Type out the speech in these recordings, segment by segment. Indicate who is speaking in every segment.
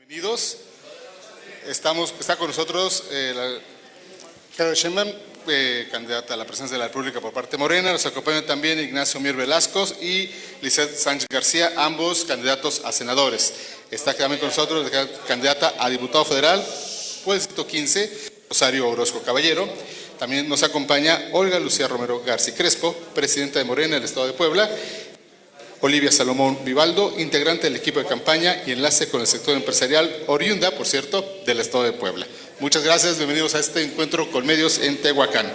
Speaker 1: Bienvenidos. Está con nosotros Claudia Sheinbaum, candidata a la presidencia de la República por parte de Morena. Nos acompañan también Ignacio Mier Velasco y Lizeth Sánchez García, ambos candidatos a senadores. Está también con nosotros la candidata a diputado federal por el distrito 15, Rosario Orozco Caballero. También nos acompaña Olga Lucía Romero García Crespo, presidenta de Morena del Estado de Puebla. Olivia Salomón Vivaldo, integrante del equipo de campaña y enlace con el sector empresarial, oriunda, por cierto, del Estado de Puebla. Muchas gracias, bienvenidos a este encuentro con medios en Tehuacán.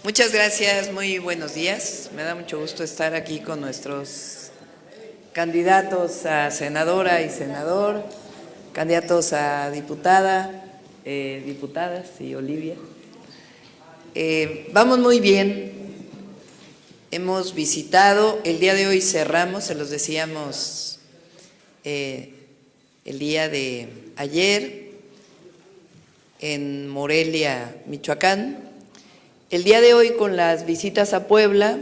Speaker 2: Muchas gracias, muy buenos días. Me da mucho gusto estar aquí con nuestros candidatos a senadora y senador, candidatos a diputada, diputadas y Olivia. Vamos muy bien. Hemos visitado, el día de hoy cerramos, se los decíamos el día de ayer en Morelia, Michoacán. El día de hoy con las visitas a Puebla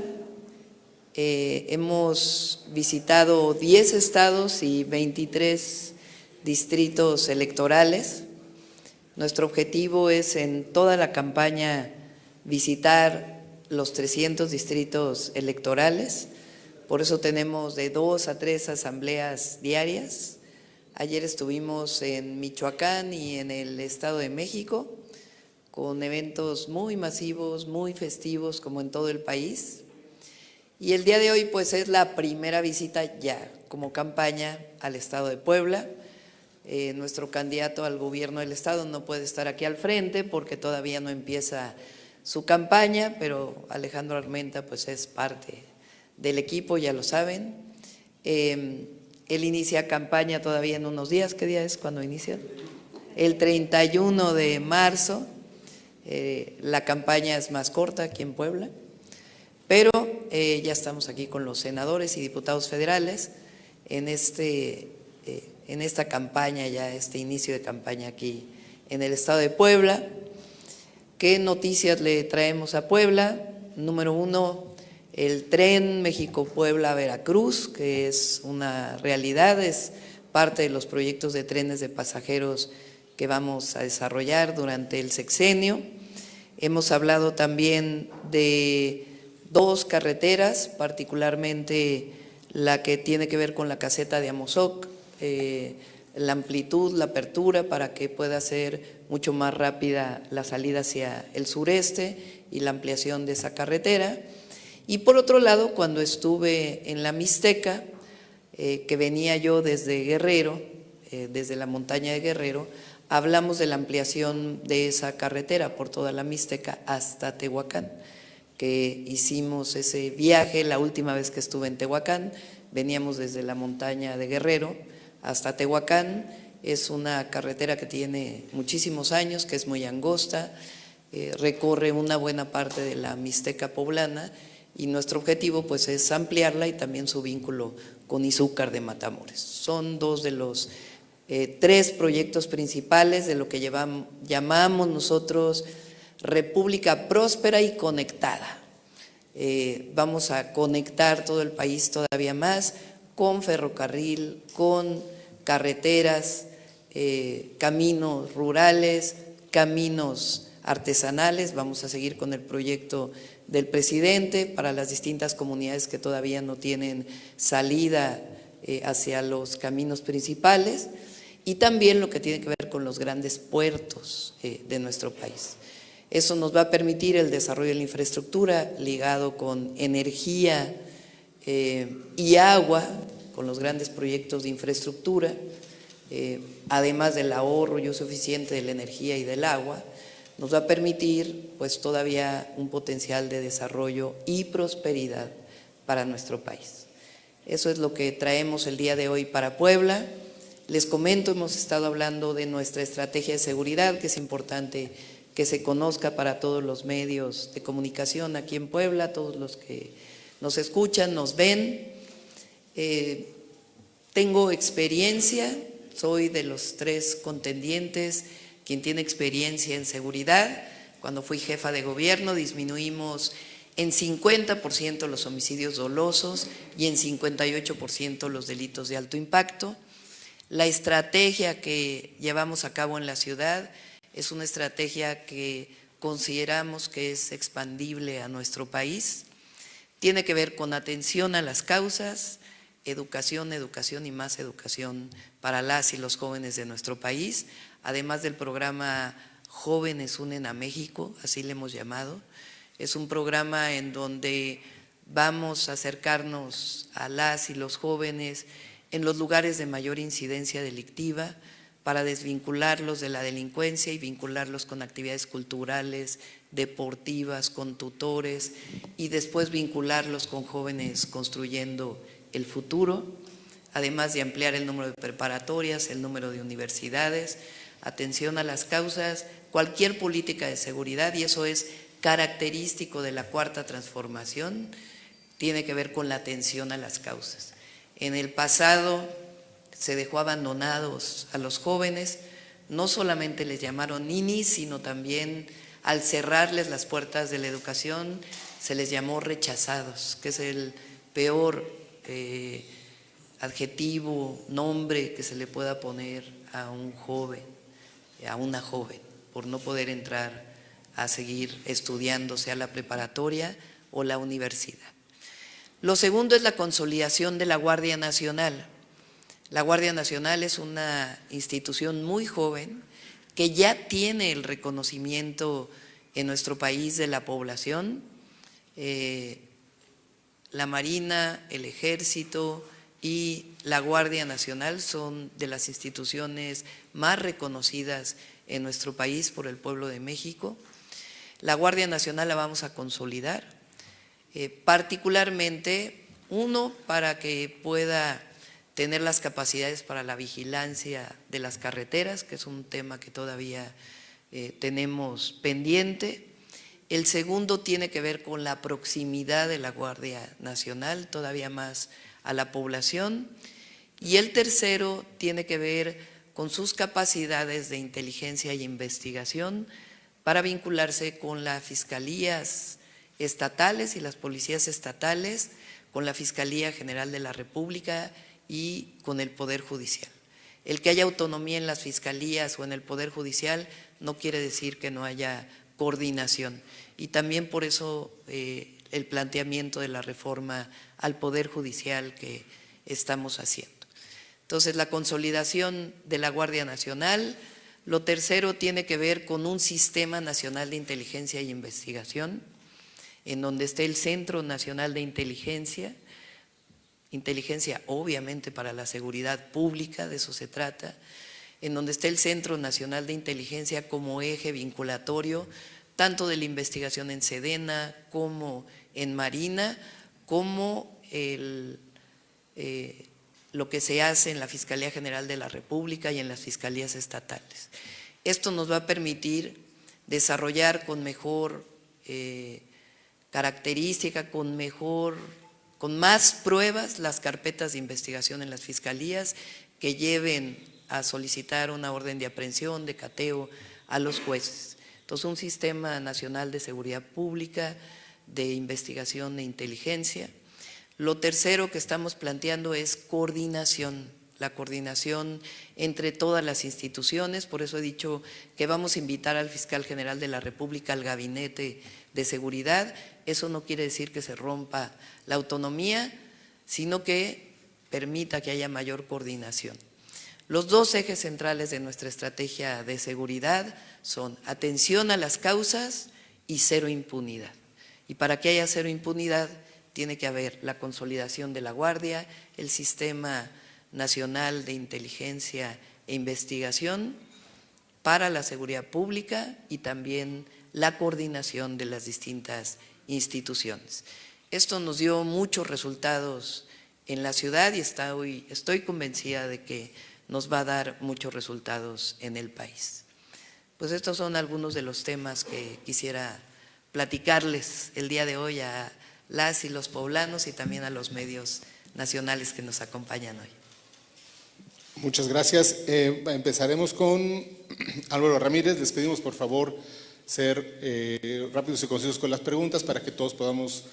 Speaker 2: hemos visitado 10 estados y 23 distritos electorales. Nuestro objetivo es en toda la campaña visitar los 300 distritos electorales, por eso tenemos de 2 a 3 asambleas diarias. Ayer estuvimos en Michoacán y en el Estado de México, con eventos muy masivos, muy festivos, como en todo el país. Y el día de hoy, pues, es la primera visita ya como campaña al Estado de Puebla. Nuestro candidato al gobierno del Estado no puede estar aquí al frente porque todavía no empieza su campaña, pero Alejandro Armenta pues es parte del equipo, ya lo saben. Él inicia campaña todavía en unos días. ¿Qué día es cuando inicia? El 31 de marzo. La campaña es más corta aquí en Puebla, pero ya estamos aquí con los senadores y diputados federales en esta campaña, ya este inicio de campaña aquí en el Estado de Puebla. ¿Qué noticias le traemos a Puebla? Número 1, el tren México-Puebla-Veracruz, que es una realidad, es parte de los proyectos de trenes de pasajeros que vamos a desarrollar durante el sexenio. Hemos hablado también de 2 carreteras, particularmente la que tiene que ver con la caseta de Amozoc, la amplitud, la apertura para que pueda ser mucho más rápida la salida hacia el sureste y la ampliación de esa carretera. Y por otro lado, cuando estuve en la Mixteca, que venía yo desde Guerrero, desde la montaña de Guerrero, hablamos de la ampliación de esa carretera por toda la Mixteca hasta Tehuacán, que hicimos ese viaje la última vez que estuve en Tehuacán. Veníamos desde la montaña de Guerrero hasta Tehuacán. Es una carretera que tiene muchísimos años, que es muy angosta, recorre una buena parte de la Mixteca poblana y nuestro objetivo pues es ampliarla y también su vínculo con Izúcar de Matamoros. Son 2 de los 3 proyectos principales de lo que llamamos nosotros República Próspera y Conectada. Vamos a conectar todo el país todavía más con ferrocarril, con carreteras, caminos rurales, caminos artesanales. Vamos a seguir con el proyecto del presidente para las distintas comunidades que todavía no tienen salida hacia los caminos principales, y también lo que tiene que ver con los grandes puertos de nuestro país. Eso nos va a permitir el desarrollo de la infraestructura ligado con energía y agua, con los grandes proyectos de infraestructura, además del ahorro y uso eficiente de la energía y del agua, nos va a permitir pues todavía un potencial de desarrollo y prosperidad para nuestro país. Eso es lo que traemos el día de hoy para Puebla. Les comento, hemos estado hablando de nuestra estrategia de seguridad, que es importante que se conozca para todos los medios de comunicación aquí en Puebla, todos los que nos escuchan, nos ven. Tengo experiencia, soy de los 3 contendientes quien tiene experiencia en seguridad. Cuando fui jefa de gobierno disminuimos en 50% los homicidios dolosos y en 58% los delitos de alto impacto. La estrategia que llevamos a cabo en la ciudad es una estrategia que consideramos que es expandible a nuestro país. Tiene que ver con atención a las causas, educación, educación y más educación para las y los jóvenes de nuestro país, además del programa Jóvenes Unen a México, así le hemos llamado. Es un programa en donde vamos a acercarnos a las y los jóvenes en los lugares de mayor incidencia delictiva para desvincularlos de la delincuencia y vincularlos con actividades culturales, deportivas, con tutores y después vincularlos con jóvenes construyendo el futuro, además de ampliar el número de preparatorias, el número de universidades, atención a las causas, cualquier política de seguridad, y eso es característico de la Cuarta Transformación, tiene que ver con la atención a las causas. En el pasado se dejó abandonados a los jóvenes, no solamente les llamaron ninis, sino también al cerrarles las puertas de la educación se les llamó rechazados, que es el peor adjetivo, nombre que se le pueda poner a un joven, a una joven, por no poder entrar a seguir estudiando, sea la preparatoria o la universidad. Lo segundo es la consolidación de la Guardia Nacional. La Guardia Nacional es una institución muy joven que ya tiene el reconocimiento en nuestro país de la población. La Marina, el Ejército y la Guardia Nacional son de las instituciones más reconocidas en nuestro país por el pueblo de México. La Guardia Nacional la vamos a consolidar, particularmente, uno, para que pueda tener las capacidades para la vigilancia de las carreteras, que es un tema que todavía tenemos pendiente. El segundo tiene que ver con la proximidad de la Guardia Nacional, todavía más a la población. Y el tercero tiene que ver con sus capacidades de inteligencia y investigación para vincularse con las fiscalías estatales y las policías estatales, con la Fiscalía General de la República y con el Poder Judicial. El que haya autonomía en las fiscalías o en el Poder Judicial no quiere decir que no haya coordinación. Y también por eso el planteamiento de la reforma al Poder Judicial que estamos haciendo. Entonces, la consolidación de la Guardia Nacional. Lo tercero tiene que ver con un sistema nacional de inteligencia y investigación, en donde esté el Centro Nacional de Inteligencia obviamente para la seguridad pública, de eso se trata, en donde esté el Centro Nacional de Inteligencia como eje vinculatorio, tanto de la investigación en Sedena como en Marina, como lo que se hace en la Fiscalía General de la República y en las fiscalías estatales. Esto nos va a permitir desarrollar con mejor característica, con más pruebas las carpetas de investigación en las fiscalías que lleven a solicitar una orden de aprehensión, de cateo a los jueces. Entonces, un sistema nacional de seguridad pública, de investigación e inteligencia. Lo tercero que estamos planteando es coordinación, la coordinación entre todas las instituciones. Por eso he dicho que vamos a invitar al fiscal general de la República al gabinete de seguridad. Eso no quiere decir que se rompa la autonomía, sino que permita que haya mayor coordinación. Los dos ejes centrales de nuestra estrategia de seguridad son atención a las causas y cero impunidad. Y para que haya cero impunidad tiene que haber la consolidación de la Guardia, el Sistema Nacional de Inteligencia e Investigación para la seguridad pública y también la coordinación de las distintas instituciones. Esto nos dio muchos resultados en la ciudad y estoy convencida de que nos va a dar muchos resultados en el país. Pues estos son algunos de los temas que quisiera platicarles el día de hoy a las y los poblanos y también a los medios nacionales que nos acompañan hoy.
Speaker 1: Muchas gracias. Empezaremos con Álvaro Ramírez. Les pedimos por favor ser rápidos y concisos con las preguntas para que todos podamos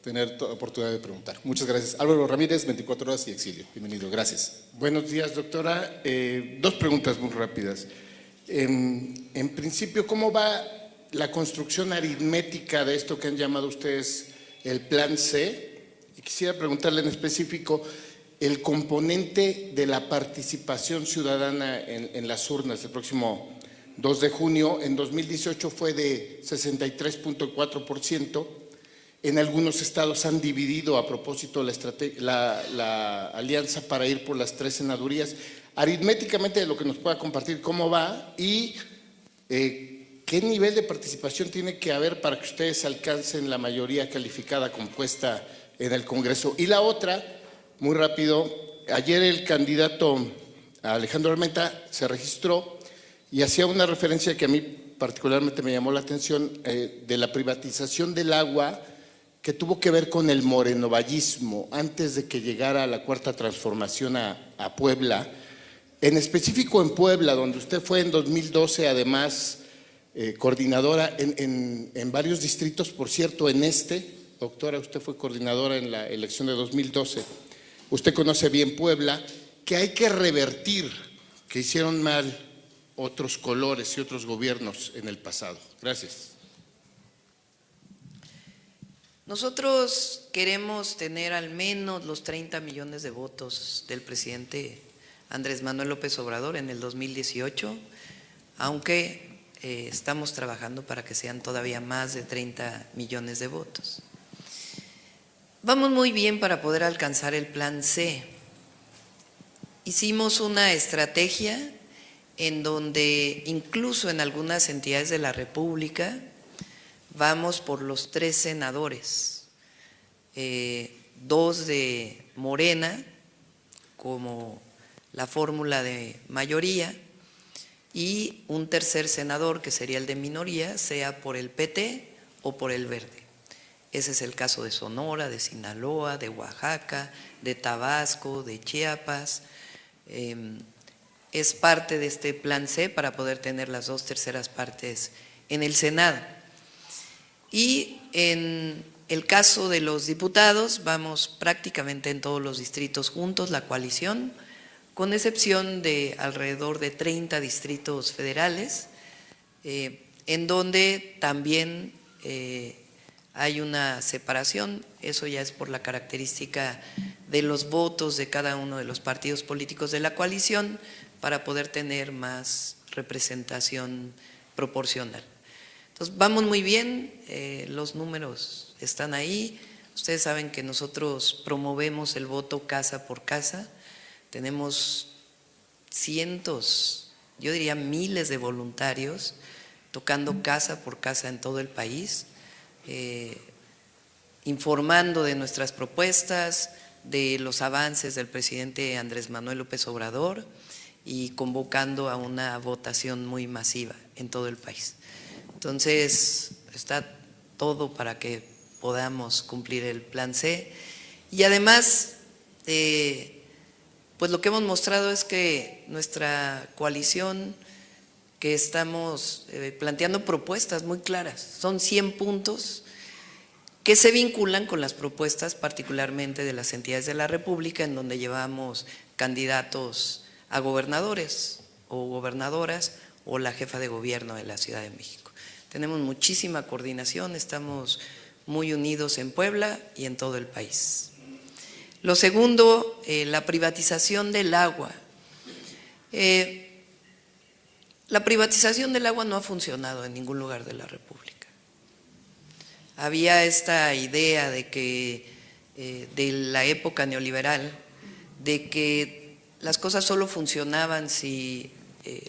Speaker 1: tener oportunidad de preguntar. Muchas gracias. Álvaro Ramírez, 24 horas y exilio. Bienvenido, gracias.
Speaker 3: Buenos días, doctora. Dos preguntas muy rápidas. En principio, ¿cómo va la construcción aritmética de esto que han llamado ustedes el Plan C? Y quisiera preguntarle en específico el componente de la participación ciudadana en las urnas el próximo 2 de junio. En 2018 fue de 63.4%. En algunos estados han dividido a propósito la alianza para ir por las 3 senadurías. Aritméticamente, de lo que nos pueda compartir, ¿cómo va? Y ¿qué nivel de participación tiene que haber para que ustedes alcancen la mayoría calificada compuesta en el Congreso? Y la otra, muy rápido, ayer el candidato Alejandro Armenta se registró y hacía una referencia que a mí particularmente me llamó la atención, de la privatización del agua, que tuvo que ver con el morenovallismo antes de que llegara la Cuarta Transformación a Puebla. En específico en Puebla, donde usted fue en 2012, además coordinadora en varios distritos. Por cierto, doctora, usted fue coordinadora en la elección de 2012. Usted conoce bien Puebla, que hay que revertir, que hicieron mal otros colores y otros gobiernos en el pasado. Gracias.
Speaker 2: Nosotros queremos tener al menos los 30 millones de votos del presidente Andrés Manuel López Obrador en el 2018, aunque estamos trabajando para que sean todavía más de 30 millones de votos. Vamos muy bien para poder alcanzar el Plan C. Hicimos una estrategia en donde incluso en algunas entidades de la República vamos por los 3 senadores, 2 de Morena como la fórmula de mayoría y un tercer senador que sería el de minoría, sea por el PT o por el Verde. Ese es el caso de Sonora, de Sinaloa, de Oaxaca, de Tabasco, de Chiapas. Es parte de este Plan C para poder tener las 2/3 partes en el Senado. Y en el caso de los diputados, vamos prácticamente en todos los distritos juntos, la coalición, con excepción de alrededor de 30 distritos federales, en donde también hay una separación. Eso ya es por la característica de los votos de cada uno de los partidos políticos de la coalición para poder tener más representación proporcional. Entonces, vamos muy bien, los números están ahí. Ustedes saben que nosotros promovemos el voto casa por casa. Tenemos cientos, yo diría miles de voluntarios tocando casa por casa en todo el país, informando de nuestras propuestas, de los avances del presidente Andrés Manuel López Obrador y convocando a una votación muy masiva en todo el país. Entonces, está todo para que podamos cumplir el Plan C. Y además, pues lo que hemos mostrado es que nuestra coalición, que estamos planteando propuestas muy claras, son 100 puntos que se vinculan con las propuestas particularmente de las entidades de la República, en donde llevamos candidatos a gobernadores o gobernadoras o la jefa de gobierno de la Ciudad de México. Tenemos muchísima coordinación, estamos muy unidos en Puebla y en todo el país. Lo segundo, la privatización del agua. La privatización del agua no ha funcionado en ningún lugar de la República. Había esta idea de que, de la época neoliberal, de que las cosas solo funcionaban si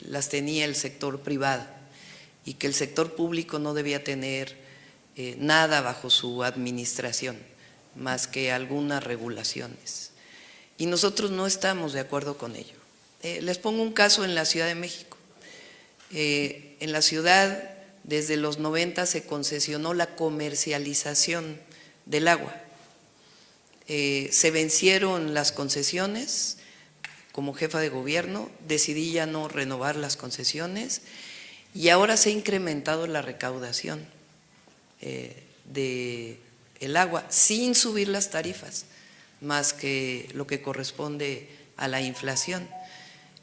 Speaker 2: las tenía el sector privado y que el sector público no debía tener nada bajo su administración, más que algunas regulaciones. Y nosotros no estamos de acuerdo con ello. Les pongo un caso en la Ciudad de México. En la ciudad, desde los 90 se concesionó la comercialización del agua. Se vencieron las concesiones. Como jefa de gobierno decidí ya no renovar las concesiones y ahora se ha incrementado la recaudación de el agua sin subir las tarifas, más que lo que corresponde a la inflación.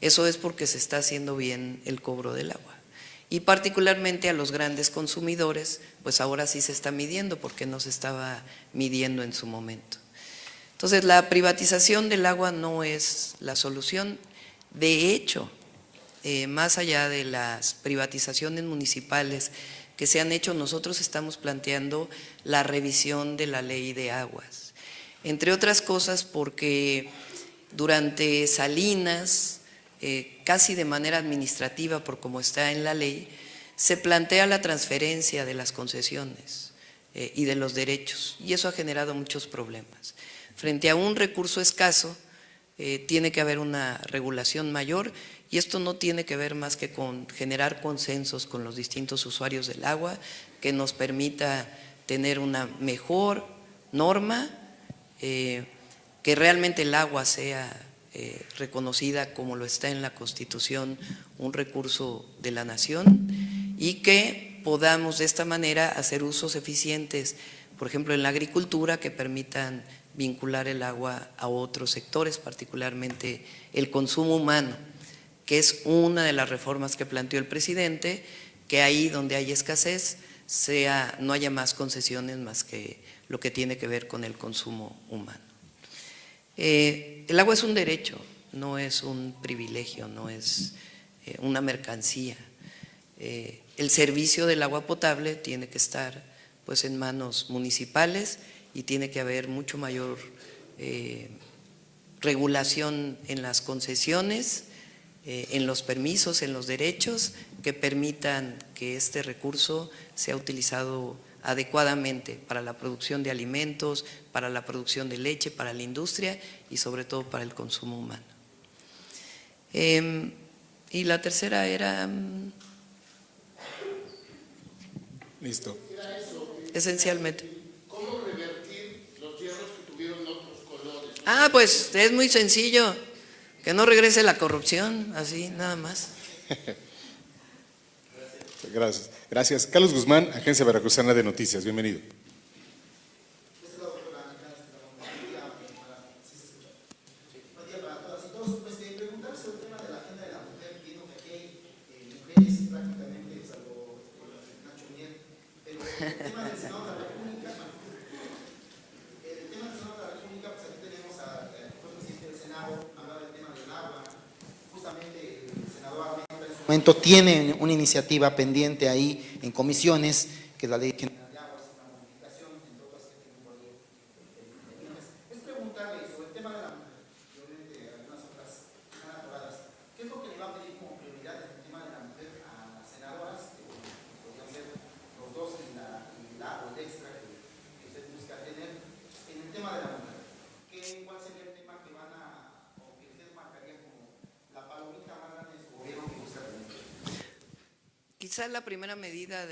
Speaker 2: Eso es porque se está haciendo bien el cobro del agua. Y particularmente a los grandes consumidores, pues ahora sí se está midiendo porque no se estaba midiendo en su momento. Entonces, la privatización del agua no es la solución. De hecho, más allá de las privatizaciones municipales que se han hecho, nosotros estamos planteando la revisión de la ley de aguas. Entre otras cosas porque durante Salinas, casi de manera administrativa, por como está en la ley, se plantea la transferencia de las concesiones y de los derechos, y eso ha generado muchos problemas. Frente a un recurso escaso, tiene que haber una regulación mayor, y esto no tiene que ver más que con generar consensos con los distintos usuarios del agua, que nos permita tener una mejor norma, que realmente el agua sea reconocida como lo está en la Constitución, un recurso de la nación, y que podamos de esta manera hacer usos eficientes, por ejemplo en la agricultura, que permitan vincular el agua a otros sectores, particularmente el consumo humano, que es una de las reformas que planteó el presidente, que ahí donde hay escasez no haya más concesiones más que lo que tiene que ver con el consumo humano. El agua es un derecho, no es un privilegio, no es una mercancía. El servicio del agua potable tiene que estar pues en manos municipales, y tiene que haber mucho mayor regulación en las concesiones, en los permisos, en los derechos, que permitan que este recurso sea utilizado adecuadamente para la producción de alimentos, para la producción de leche, para la industria y sobre todo para el consumo humano. Y la tercera era…
Speaker 1: Listo.
Speaker 2: Esencialmente.
Speaker 3: ¿Cómo revertir los hierros que tuvieron otros colores?
Speaker 2: Ah, pues es muy sencillo, que no regrese la corrupción, así nada más.
Speaker 1: Gracias. Gracias. Carlos Guzmán, Agencia Veracruzana de Noticias. Bienvenido.
Speaker 4: Momento tiene una iniciativa pendiente ahí en comisiones, que es la Ley General de Aguas, una modificación, entre otras que tienen por ahí. Es preguntarle sobre el tema de la mujer, y obviamente algunas otras están atoradas. ¿Qué es lo que le va a pedir como prioridad en el tema de la mujer a las senadoras, que podrían ser los dos y la o el extra que usted busca tener en el tema de la mujer? ¿Cuál sería el tema que van a, o que usted marcaría como la palomita más grande de su gobierno que busca tener?
Speaker 2: Quizá la primera medida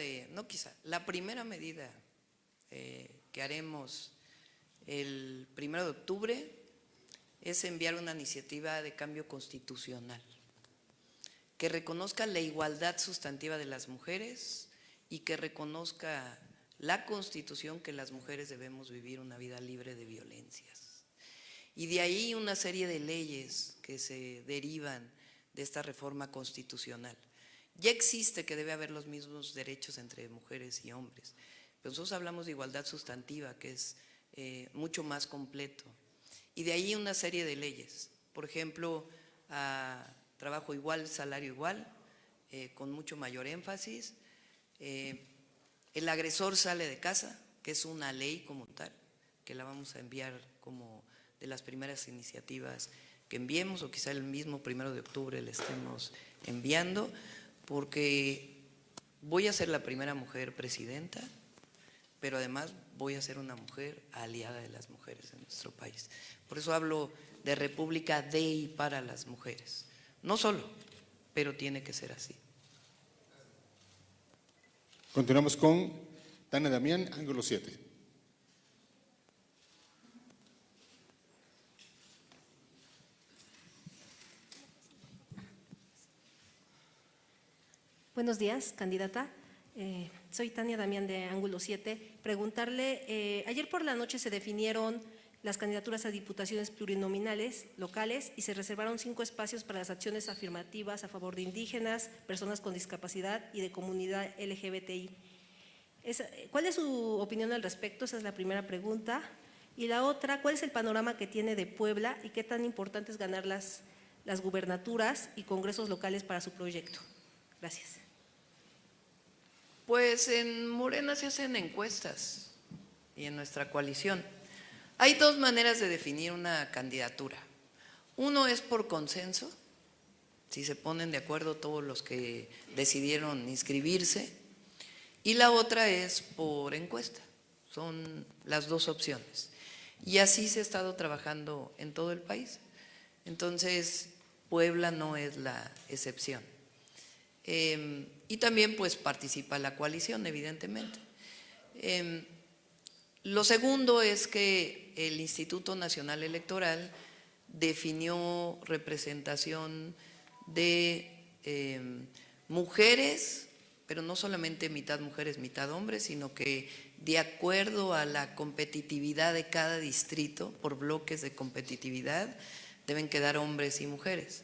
Speaker 2: la primera medida que haremos el 1 de octubre es enviar una iniciativa de cambio constitucional que reconozca la igualdad sustantiva de las mujeres y que reconozca la Constitución, que las mujeres debemos vivir una vida libre de violencias. Y de ahí una serie de leyes que se derivan de esta reforma constitucional. Ya existe que debe haber los mismos derechos entre mujeres y hombres, pero nosotros hablamos de igualdad sustantiva, que es mucho más completo. Y de ahí una serie de leyes, por ejemplo, trabajo igual, salario igual, con mucho mayor énfasis. El agresor sale de casa, que es una ley como tal, que la vamos a enviar como de las primeras iniciativas que enviemos, o quizá el mismo 1 de octubre le estemos enviando, porque voy a ser la primera mujer presidenta, pero además voy a ser una mujer aliada de las mujeres en nuestro país. Por eso hablo de república de y para las mujeres. No solo, pero tiene que ser así.
Speaker 1: Continuamos con Tania Damián, ángulo 7.
Speaker 5: Buenos días, candidata. Soy Tania Damián de Ángulo 7. Preguntarle, ayer por la noche se definieron las candidaturas a diputaciones plurinominales locales y se reservaron 5 espacios para las acciones afirmativas a favor de indígenas, personas con discapacidad y de comunidad LGBTI. ¿Cuál es su opinión al respecto? Esa es la primera pregunta. Y la otra, ¿cuál es el panorama que tiene de Puebla y qué tan importante es ganar las gubernaturas y congresos locales para su proyecto? Gracias.
Speaker 2: Pues en Morena se hacen encuestas y en nuestra coalición. Hay 2 maneras de definir una candidatura. Uno es por consenso, si se ponen de acuerdo todos los que decidieron inscribirse, y la otra es por encuesta. Son las 2 opciones. Y así se ha estado trabajando en todo el país. Entonces, Puebla no es la excepción. Y también pues participa la coalición, evidentemente. Lo segundo es que el Instituto Nacional Electoral definió representación de mujeres, pero no solamente mitad mujeres, mitad hombres, sino que de acuerdo a la competitividad de cada distrito, por bloques de competitividad, deben quedar hombres y mujeres.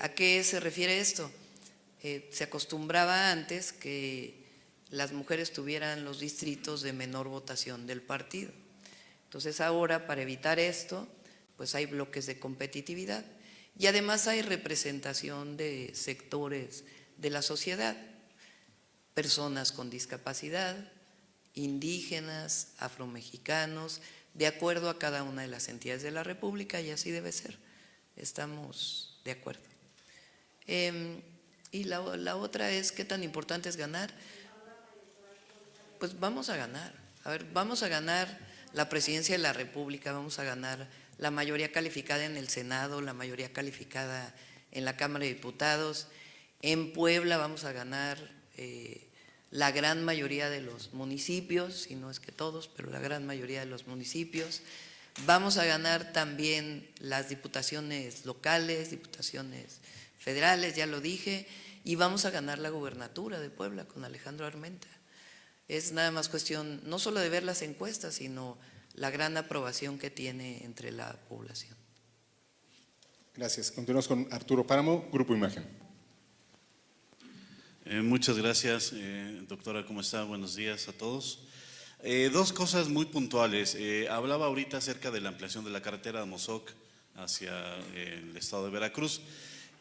Speaker 2: ¿A qué se refiere esto? Se acostumbraba antes que las mujeres tuvieran los distritos de menor votación del partido. Entonces ahora, para evitar esto, pues hay bloques de competitividad y además hay representación de sectores de la sociedad, personas con discapacidad, indígenas, afromexicanos, de acuerdo a cada una de las entidades de la República, y así debe ser. Estamos de acuerdo. Y la otra es, ¿qué tan importante es ganar? Pues vamos a ganar. A ver, vamos a ganar la presidencia de la República, vamos a ganar la mayoría calificada en el Senado, la mayoría calificada en la Cámara de Diputados. En Puebla vamos a ganar la gran mayoría de los municipios, si no es que todos, pero la gran mayoría de los municipios. Vamos a ganar también las diputaciones locales, diputaciones federales, ya lo dije, y vamos a ganar la gubernatura de Puebla con Alejandro Armenta. Es nada más cuestión no solo de ver las encuestas, sino la gran aprobación que tiene entre la población.
Speaker 1: Gracias. Continuamos con Arturo Páramo, Grupo Imagen.
Speaker 6: Muchas gracias, doctora, ¿cómo está? Buenos días a todos. 2 cosas muy puntuales. Hablaba ahorita acerca de la ampliación de la carretera de Amozoc hacia el estado de Veracruz.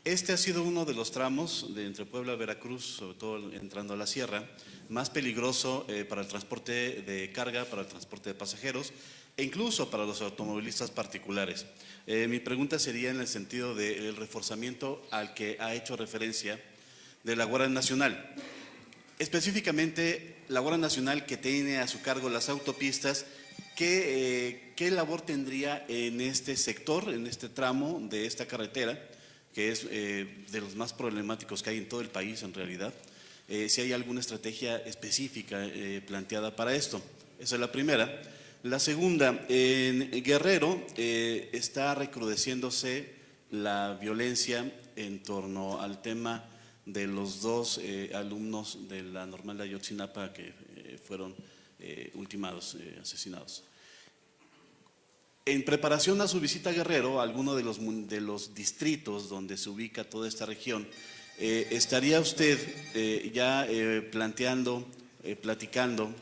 Speaker 6: Este ha sido uno de los tramos de entre Puebla y Veracruz, sobre todo entrando a la sierra, más peligroso para el transporte de carga, para el transporte de pasajeros e incluso para los automovilistas particulares. Mi pregunta sería en el sentido del reforzamiento al que ha hecho referencia de la Guardia Nacional. Específicamente, la Guardia Nacional que tiene a su cargo las autopistas, ¿qué labor tendría en este sector, en este tramo de esta carretera, que es de los más problemáticos que hay en todo el país en realidad? Si hay alguna estrategia específica planteada para esto. Esa es la primera. La segunda, en Guerrero está recrudeciéndose la violencia en torno al tema de los 2 alumnos de la Normal de Ayotzinapa que fueron ultimados, asesinados. En preparación a su visita a Guerrero, alguno de los distritos donde se ubica toda esta región, ¿estaría usted ya planteando, platicando,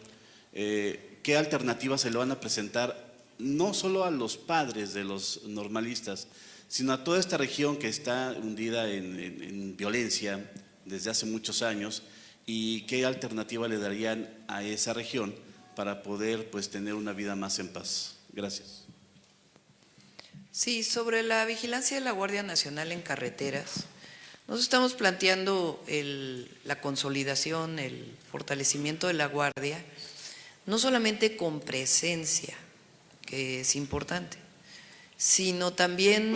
Speaker 6: qué alternativas se le van a presentar no solo a los padres de los normalistas, sino a toda esta región que está hundida en violencia desde hace muchos años, y qué alternativa le darían a esa región para poder pues tener una vida más en paz? Gracias.
Speaker 2: Sí, sobre la vigilancia de la Guardia Nacional en carreteras, nos estamos planteando la consolidación, el fortalecimiento de la Guardia, no solamente con presencia, que es importante, sino también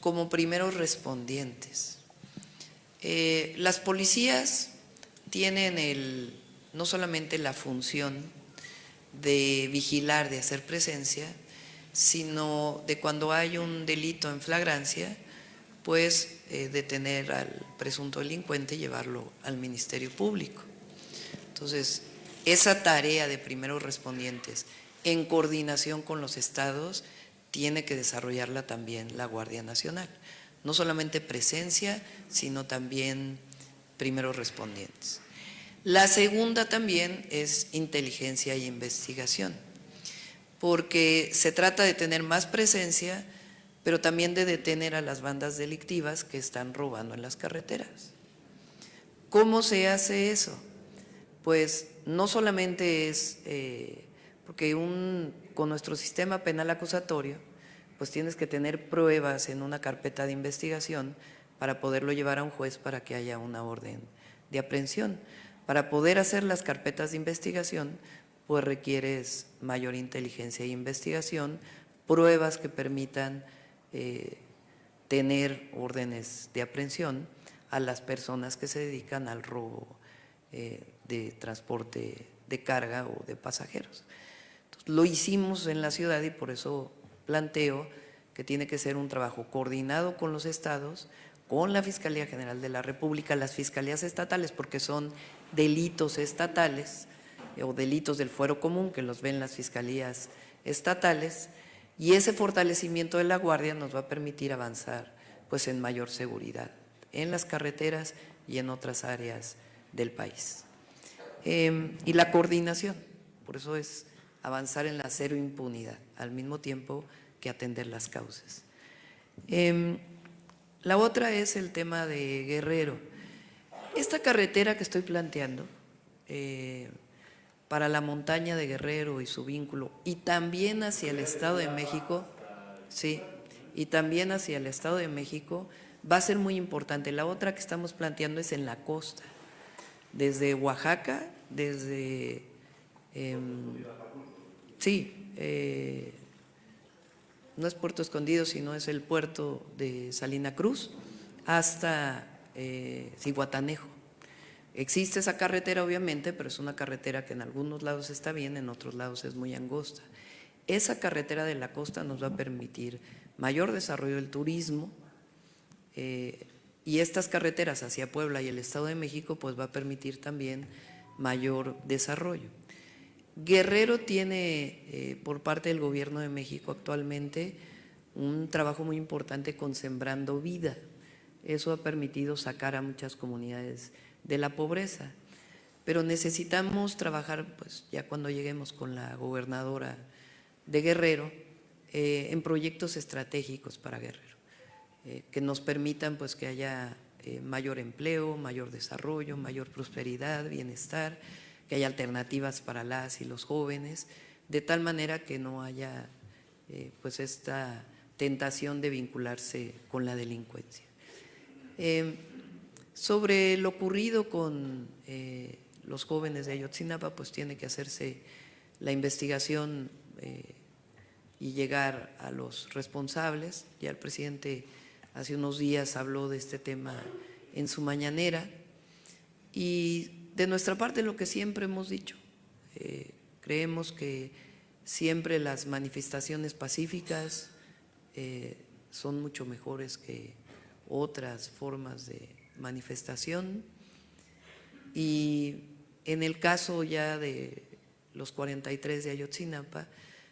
Speaker 2: como primeros respondientes. Las policías tienen no solamente la función de vigilar, de hacer presencia, sino de cuando hay un delito en flagrancia, pues detener al presunto delincuente y llevarlo al Ministerio Público. Entonces, esa tarea de primeros respondientes en coordinación con los estados tiene que desarrollarla también la Guardia Nacional. No solamente presencia, sino también primeros respondientes. La segunda también es inteligencia e investigación, porque se trata de tener más presencia, pero también de detener a las bandas delictivas que están robando en las carreteras. ¿Cómo se hace eso? Pues no solamente es, porque con nuestro sistema penal acusatorio, pues tienes que tener pruebas en una carpeta de investigación para poderlo llevar a un juez para que haya una orden de aprehensión. Para poder hacer las carpetas de investigación, pues requieres mayor inteligencia e investigación, pruebas que permitan tener órdenes de aprehensión a las personas que se dedican al robo de transporte de carga o de pasajeros. Entonces, lo hicimos en la ciudad y por eso planteo que tiene que ser un trabajo coordinado con los estados, con la Fiscalía General de la República, las fiscalías estatales, porque son delitos estatales o delitos del fuero común que los ven las fiscalías estatales, y ese fortalecimiento de la Guardia nos va a permitir avanzar pues en mayor seguridad en las carreteras y en otras áreas del país. Y la coordinación, por eso es avanzar en la cero impunidad, al mismo tiempo que atender las causas. La otra es el tema de Guerrero. Esta carretera que estoy planteando para la montaña de Guerrero y su vínculo, y también hacia el Estado de México, sí, y también hacia el Estado de México, va a ser muy importante. La otra que estamos planteando es en la costa, desde Oaxaca, desde, no es Puerto Escondido, sino es el puerto de Salina Cruz, hasta Zihuatanejo. Existe esa carretera obviamente, pero es una carretera que en algunos lados está bien, en otros lados es muy angosta. Esa carretera de la costa nos va a permitir mayor desarrollo del turismo, y estas carreteras hacia Puebla y el Estado de México pues va a permitir también mayor desarrollo. Guerrero tiene por parte del Gobierno de México actualmente un trabajo muy importante con Sembrando Vida. Eso ha permitido sacar a muchas comunidades de la pobreza, pero necesitamos trabajar, pues ya cuando lleguemos con la gobernadora de Guerrero, en proyectos estratégicos para Guerrero, que nos permitan pues que haya mayor empleo, mayor desarrollo, mayor prosperidad, bienestar, que haya alternativas para las y los jóvenes, de tal manera que no haya pues esta tentación de vincularse con la delincuencia. Sobre lo ocurrido con los jóvenes de Ayotzinapa, pues tiene que hacerse la investigación y llegar a los responsables. Ya el presidente hace unos días habló de este tema en su mañanera, y de nuestra parte lo que siempre hemos dicho, creemos que siempre las manifestaciones pacíficas son mucho mejores que otras formas de manifestación, y en el caso ya de los 43 de Ayotzinapa,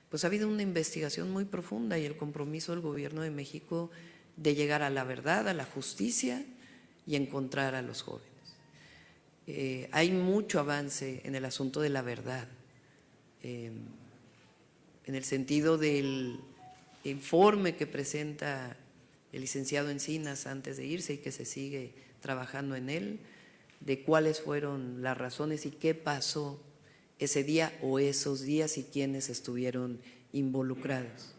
Speaker 2: pues ha habido una investigación muy profunda y el compromiso del Gobierno de México de llegar a la verdad, a la justicia y encontrar a los jóvenes. Hay mucho avance en el asunto de la verdad, en el sentido del informe que presenta el licenciado Encinas antes de irse y que se sigue trabajando en él, de cuáles fueron las razones y qué pasó ese día o esos días y quiénes estuvieron involucrados.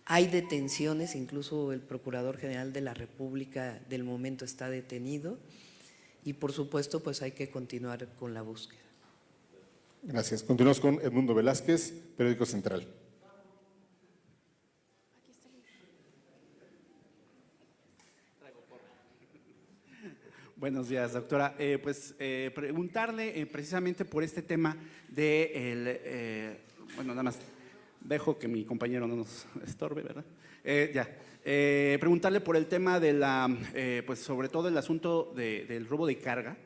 Speaker 2: Hay detenciones, incluso el Procurador General de la República del momento está detenido, y por supuesto pues hay que continuar con la búsqueda.
Speaker 1: Gracias. Continuamos con Edmundo Velázquez, Periódico Central.
Speaker 7: Buenos días, doctora. Preguntarle precisamente por este tema de bueno, nada más dejo que mi compañero no nos estorbe, ¿verdad? Preguntarle por el tema de la, pues sobre todo el asunto del robo de carga.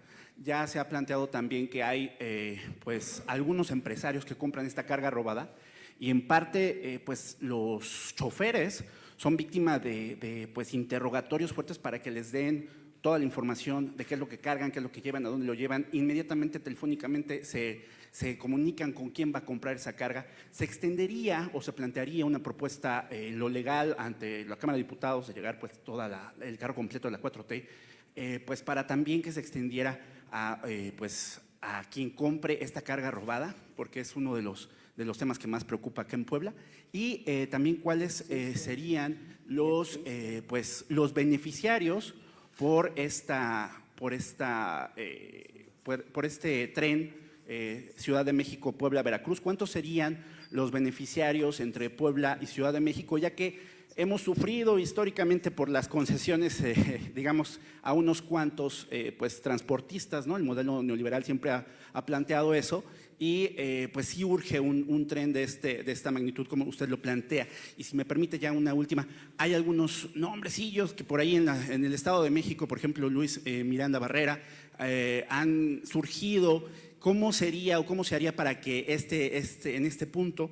Speaker 7: ya se ha planteado también que hay pues algunos empresarios que compran esta carga robada y en parte pues los choferes son víctimas de pues interrogatorios fuertes para que les den toda la información de qué es lo que cargan, qué es lo que llevan, a dónde lo llevan. Inmediatamente, telefónicamente, se comunican con quién va a comprar esa carga. Se extendería o se plantearía una propuesta lo legal ante la Cámara de Diputados de llegar pues todo el cargo completo de la 4T, pues para también que se extendiera a, pues, a quien compre esta carga robada, porque es uno de los temas que más preocupa acá en Puebla, y también cuáles serían pues, los beneficiarios por este tren Ciudad de México, Puebla, Veracruz. ¿Cuántos serían los beneficiarios entre Puebla y Ciudad de México? Ya que hemos sufrido históricamente por las concesiones, digamos, a unos cuantos pues, transportistas, ¿no? El modelo neoliberal siempre ha planteado eso y pues sí urge un tren de esta magnitud como usted lo plantea. Y si me permite ya una última, hay algunos nombrecillos que por ahí en el Estado de México, por ejemplo, Luis Miranda Barrera, han surgido. ¿Cómo sería o cómo se haría para que en este punto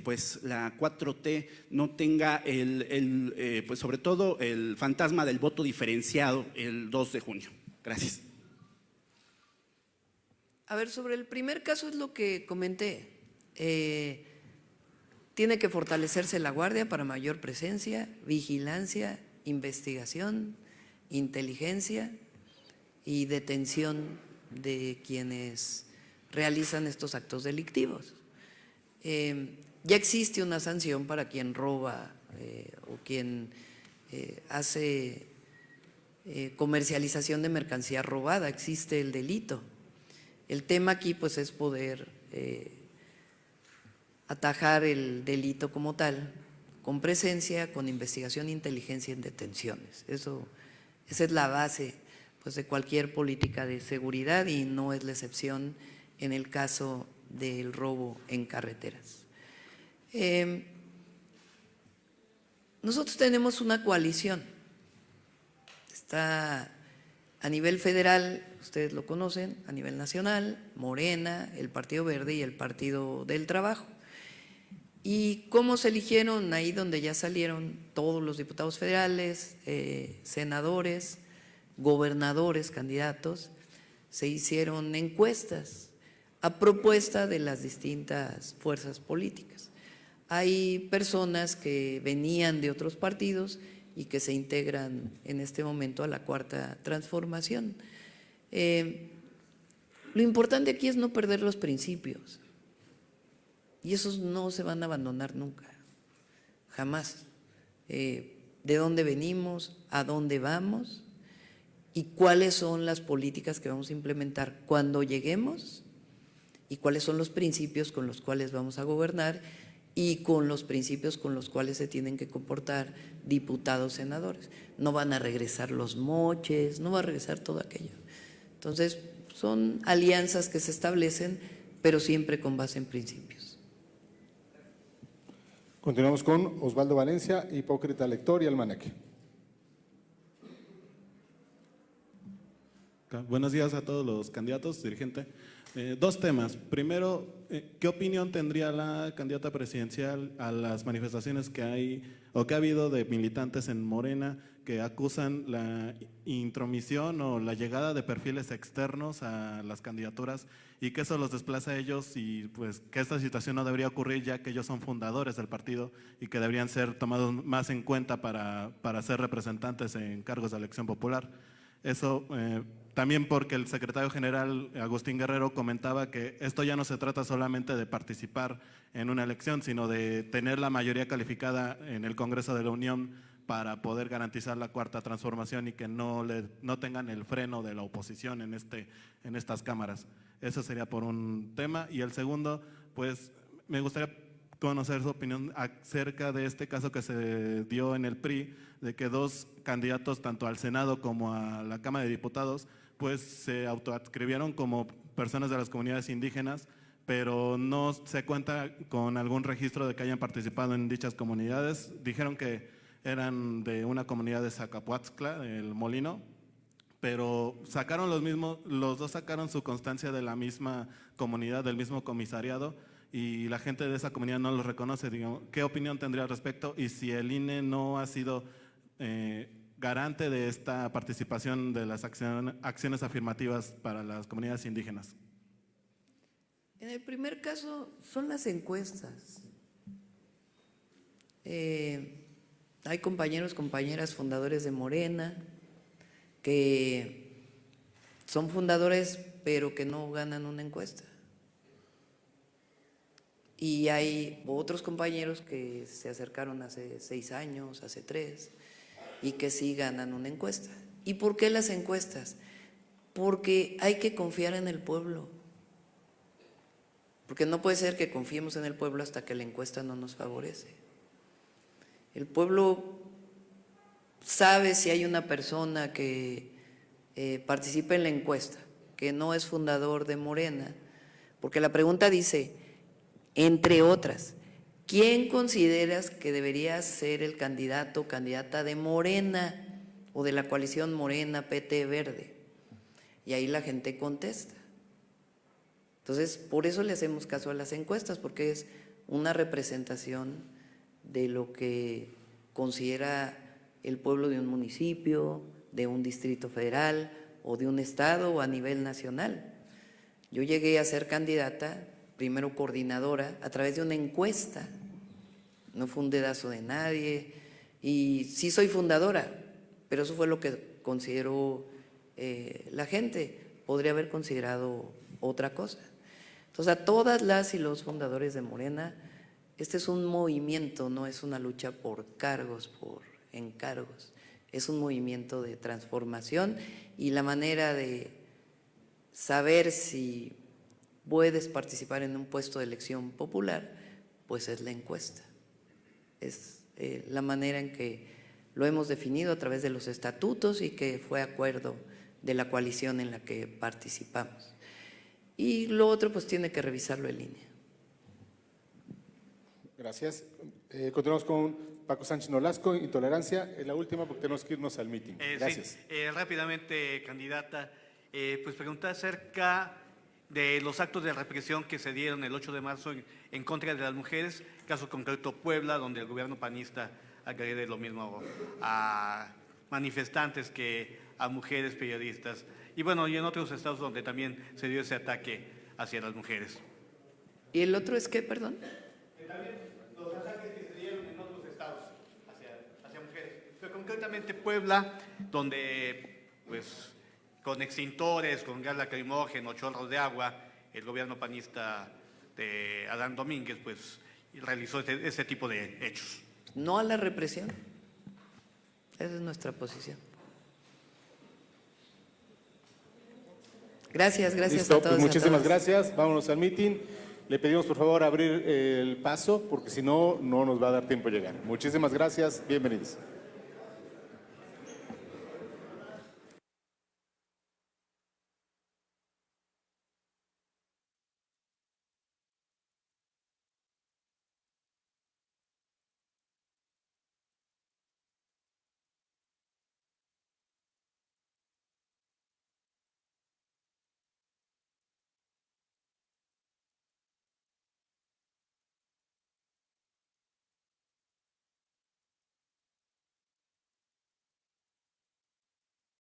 Speaker 7: pues la 4T no tenga pues sobre todo el fantasma del voto diferenciado el 2 de junio? Gracias.
Speaker 2: A ver, sobre el primer caso es lo que comenté. Tiene que fortalecerse la Guardia para mayor presencia, vigilancia, investigación, inteligencia y detención de quienes realizan estos actos delictivos. Ya existe una sanción para quien roba o quien hace comercialización de mercancía robada, existe el delito. El tema aquí pues es poder atajar el delito como tal, con presencia, con investigación, inteligencia en detenciones. Esa es la base pues, de cualquier política de seguridad y no es la excepción en el caso del robo en carreteras. Nosotros tenemos una coalición, está a nivel federal, ustedes lo conocen, a nivel nacional, Morena, el Partido Verde y el Partido del Trabajo. ¿Y cómo se eligieron? Ahí donde ya salieron todos los diputados federales, senadores, gobernadores, candidatos, se hicieron encuestas a propuesta de las distintas fuerzas políticas. Hay personas que venían de otros partidos y que se integran en este momento a la Cuarta Transformación. Lo importante aquí es no perder los principios y esos no se van a abandonar nunca, jamás. De dónde venimos, a dónde vamos y cuáles son las políticas que vamos a implementar cuando lleguemos y cuáles son los principios con los cuales vamos a gobernar y con los principios con los cuales se tienen que comportar diputados, senadores. No van a regresar los moches, no va a regresar todo aquello. Entonces, son alianzas que se establecen, pero siempre con base en principios.
Speaker 1: Continuamos con Osvaldo Valencia, hipócrita lector y almanaque.
Speaker 8: Buenos días a todos los candidatos, dirigente. Dos temas. Primero, ¿qué opinión tendría la candidata presidencial a las manifestaciones que hay o que ha habido de militantes en Morena que acusan la intromisión o la llegada de perfiles externos a las candidaturas y que eso los desplaza a ellos y pues que esta situación no debería ocurrir ya que ellos son fundadores del partido y que deberían ser tomados más en cuenta para ser representantes en cargos de elección popular? Eso también porque el secretario general Agustín Guerrero comentaba que esto ya no se trata solamente de participar en una elección, sino de tener la mayoría calificada en el Congreso de la Unión para poder garantizar la Cuarta Transformación y que no tengan el freno de la oposición en estas cámaras. Eso sería por un tema. Y el segundo, pues me gustaría conocer su opinión acerca de este caso que se dio en el PRI, de que dos candidatos, tanto al Senado como a la Cámara de Diputados, pues se autoadscribieron como personas de las comunidades indígenas, pero no se cuenta con algún registro de que hayan participado en dichas comunidades. Dijeron que eran de una comunidad de Zacapuatzcla, el Molino, pero los dos sacaron su constancia de la misma comunidad, del mismo comisariado, y la gente de esa comunidad no los reconoce. Digamos, ¿qué opinión tendría al respecto? Y si el INE no ha sido garante de esta participación de las acciones afirmativas para las comunidades indígenas.
Speaker 2: En el primer caso son las encuestas. Hay compañeros, compañeras fundadores de Morena que son fundadores pero que no ganan una encuesta. Y hay otros compañeros que se acercaron hace 6 años, hace 3, y que sí ganan una encuesta. ¿Y por qué las encuestas? Porque hay que confiar en el pueblo. Porque no puede ser que confiemos en el pueblo hasta que la encuesta no nos favorece. El pueblo sabe si hay una persona que participa en la encuesta, que no es fundador de Morena, porque la pregunta dice, entre otras, ¿quién consideras que debería ser el candidato o candidata de Morena o de la coalición Morena, PT, Verde? Y ahí la gente contesta. Entonces, por eso le hacemos caso a las encuestas, porque es una representación de lo que considera el pueblo de un municipio, de un distrito federal o de un estado o a nivel nacional. Yo llegué a ser candidata, primero coordinadora, a través de una encuesta. No fue un dedazo de nadie y sí soy fundadora, pero eso fue lo que consideró la gente. Podría haber considerado otra cosa. Entonces, a todas las y los fundadores de Morena, este es un movimiento, no es una lucha por cargos, por encargos. Es un movimiento de transformación y la manera de saber si puedes participar en un puesto de elección popular, pues es la encuesta. Es la manera en que lo hemos definido a través de los estatutos y que fue acuerdo de la coalición en la que participamos. Y lo otro pues tiene que revisarlo en línea.
Speaker 1: Gracias. Continuamos con Paco Sánchez Nolasco, Intolerancia. La última porque tenemos que irnos al meeting. Gracias.
Speaker 9: Sí, rápidamente, candidata, pues preguntar acerca de los actos de represión que se dieron el 8 de marzo en contra de las mujeres, caso concreto Puebla, donde el gobierno panista agrede lo mismo a manifestantes que a mujeres periodistas. Y bueno, y en otros estados donde también se dio ese ataque hacia las mujeres.
Speaker 2: ¿Y el otro es qué, perdón?
Speaker 9: También los ataques que se dieron en otros estados hacia mujeres. Pero concretamente Puebla, donde pues con extintores, con gas lacrimógeno, chorros de agua, el gobierno panista de Adán Domínguez pues realizó ese tipo de hechos.
Speaker 2: No a la represión. Esa es nuestra posición. Gracias
Speaker 1: Listo,
Speaker 2: a todos.
Speaker 1: pues muchísimas
Speaker 2: a
Speaker 1: gracias. Vámonos al meeting. Le pedimos por favor abrir el paso porque si no, no nos va a dar tiempo a llegar. Muchísimas gracias. Bienvenidos.